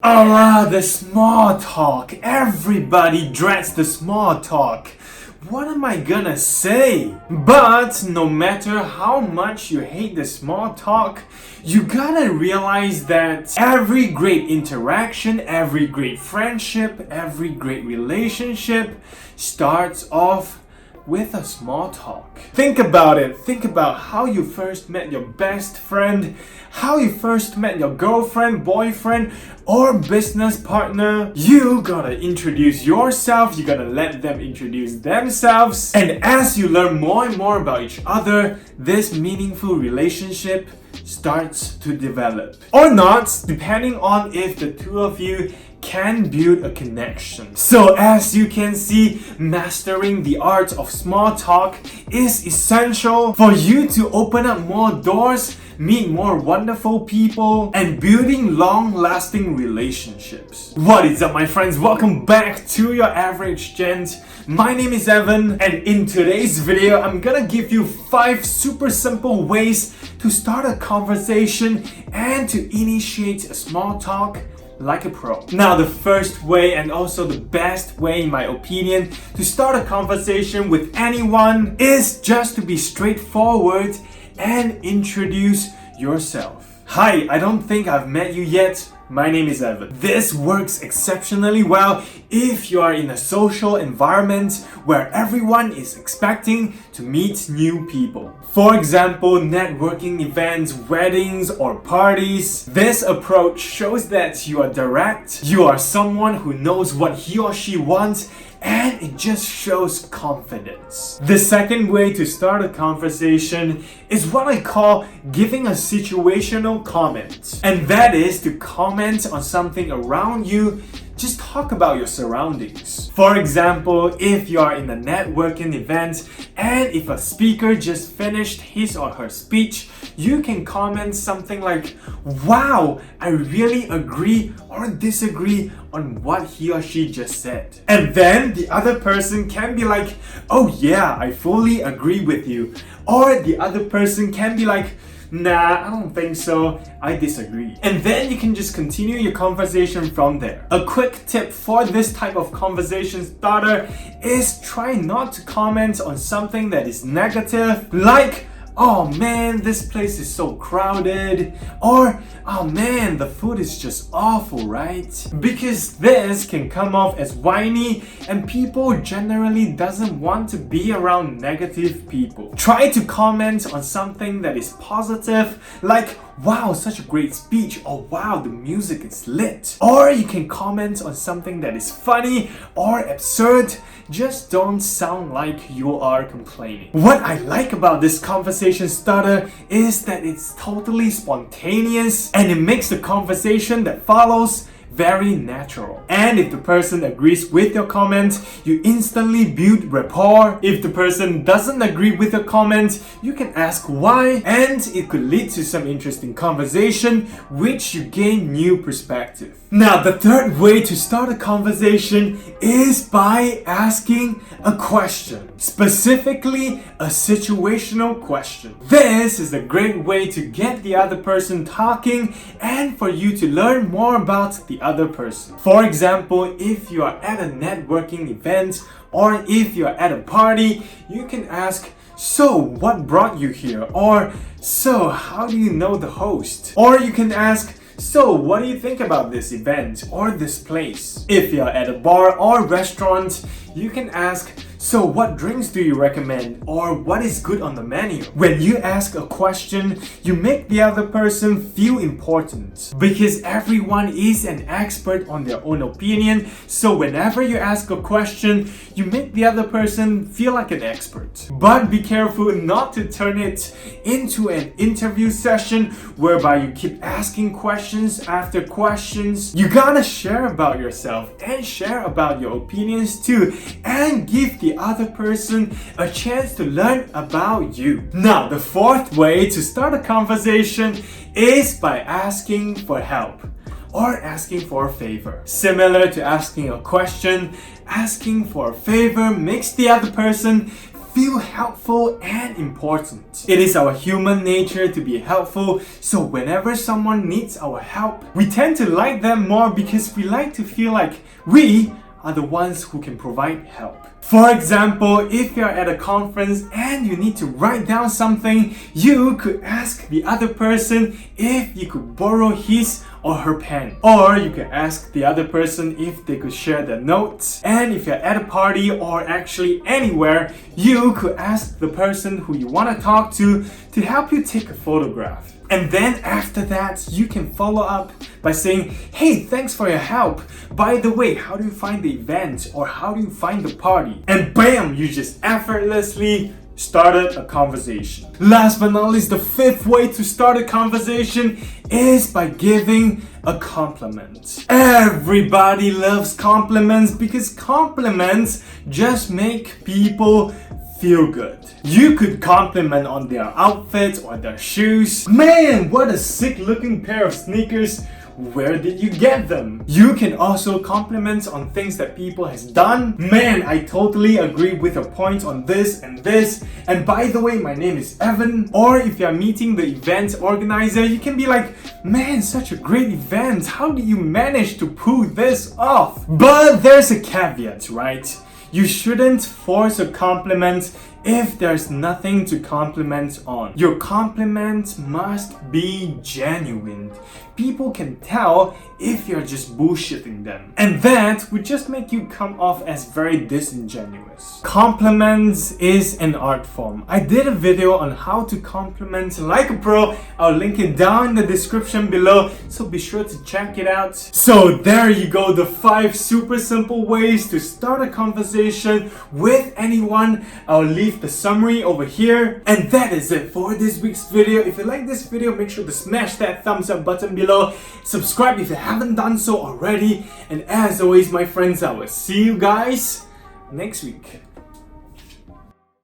The small talk. Everybody dreads the small talk. What am I gonna say? But no matter how much you hate the small talk, you gotta realize that every great interaction, every great friendship, every great relationship starts off with a small talk. Think about it. Think about how you first met your best friend, how you first met your girlfriend, boyfriend, or business partner. You gotta introduce yourself, you gotta let them introduce themselves, and as you learn more and more about each other, this meaningful relationship starts to develop. Or not, depending on if the two of you can build a connection. So as you can see, mastering the art of small talk is essential for you to open up more doors, meet more wonderful people, and building long-lasting relationships. What is up, my friends? Welcome back to your Average Gent. My name is Evan, and in today's video, I'm gonna give you 5 super simple ways to start a conversation and to initiate a small talk like a pro. Now, the first way, and also the best way in my opinion, to start a conversation with anyone is just to be straightforward and introduce yourself. Hi, I don't think I've met you yet. My name is Evan. This works exceptionally well if you are in a social environment where everyone is expecting to meet new people. For example, networking events, weddings, or parties. This approach shows that you are direct, you are someone who knows what he or she wants, and it just shows confidence. The second way to start a conversation is what I call giving a situational comment. And that is to comment on something around you. Just talk about your surroundings. For example, if you are in a networking event and if a speaker just finished his or her speech, you can comment something like, "Wow, I really agree or disagree on what he or she just said." And then the other person can be like, "Oh yeah, I fully agree with you." Or the other person can be like, "Nah, I don't think so. I disagree." And then you can just continue your conversation from there. A quick tip for this type of conversation starter is try not to comment on something that is negative, like, "Oh man, this place is so crowded," or "Oh man, the food is just awful, right?" Because this can come off as whiny and people generally doesn't want to be around negative people. Try to comment on something that is positive, like, "Wow, such a great speech," or "Wow, the music is lit." Or you can comment on something that is funny or absurd. Just don't sound like you are complaining. What I like about this conversation starter is that it's totally spontaneous and it makes the conversation that follows very natural. And if the person agrees with your comment, you instantly build rapport. If the person doesn't agree with your comment, you can ask why, and it could lead to some interesting conversation, which you gain new perspective. Now, the third way to start a conversation is by asking a question, specifically a situational question. This is a great way to get the other person talking and for you to learn more about the other person. For example, if you are at a networking event or if you are at a party, you can ask, "So, what brought you here?" Or, "So, how do you know the host?" Or you can ask, "So, what do you think about this event or this place?" If you're at a bar or restaurant, you can ask, "So, what drinks do you recommend?" Or, "What is good on the menu?" When you ask a question, you make the other person feel important because everyone is an expert on their own opinion. So whenever you ask a question, you make the other person feel like an expert. But be careful not to turn it into an interview session whereby you keep asking questions after questions. You gotta share about yourself and share about your opinions too, and give the other person a chance to learn about you. Now, the fourth way to start a conversation is by asking for help or asking for a favor. Similar to asking a question, asking for a favor makes the other person feel helpful and important. It is our human nature to be helpful, so whenever someone needs our help, we tend to like them more because we like to feel like we are the ones who can provide help. For example, if you're at a conference and you need to write down something, you could ask the other person if you could borrow his or her pen. Or you could ask the other person if they could share their notes. And if you're at a party or actually anywhere, you could ask the person who you want to talk to help you take a photograph. And then after that, you can follow up by saying, hey, thanks for your help. By the way, how do you find the event? Or how do you find the party? And bam, you just effortlessly started a conversation. Last but not least, the fifth way to start a conversation is by giving a compliment. Everybody loves compliments because compliments just make people feel good. You could compliment on their outfit or their shoes. Man, what a sick looking pair of sneakers. Where did you get them? You can also compliment on things that people has done. Man, I totally agree with your point on this and this. And by the way, my name is Evan. Or if you're meeting the event organizer, you can be like, man, such a great event. How did you manage to pull this off? But there's a caveat, right? You shouldn't force a compliment if there's nothing to compliment on. Your compliment must be genuine. People can tell if you're just bullshitting them. And that would just make you come off as very disingenuous. Compliments is an art form. I did a video on how to compliment like a pro. I'll link it down in the description below, so be sure to check it out. So there you go, the 5 super simple ways to start a conversation with anyone. I'll leave the summary over here. And that is it for this week's video. If you like this video, make sure to smash that thumbs up button below. Subscribe if you haven't done so already. And as always, my friends, I will see you guys next week.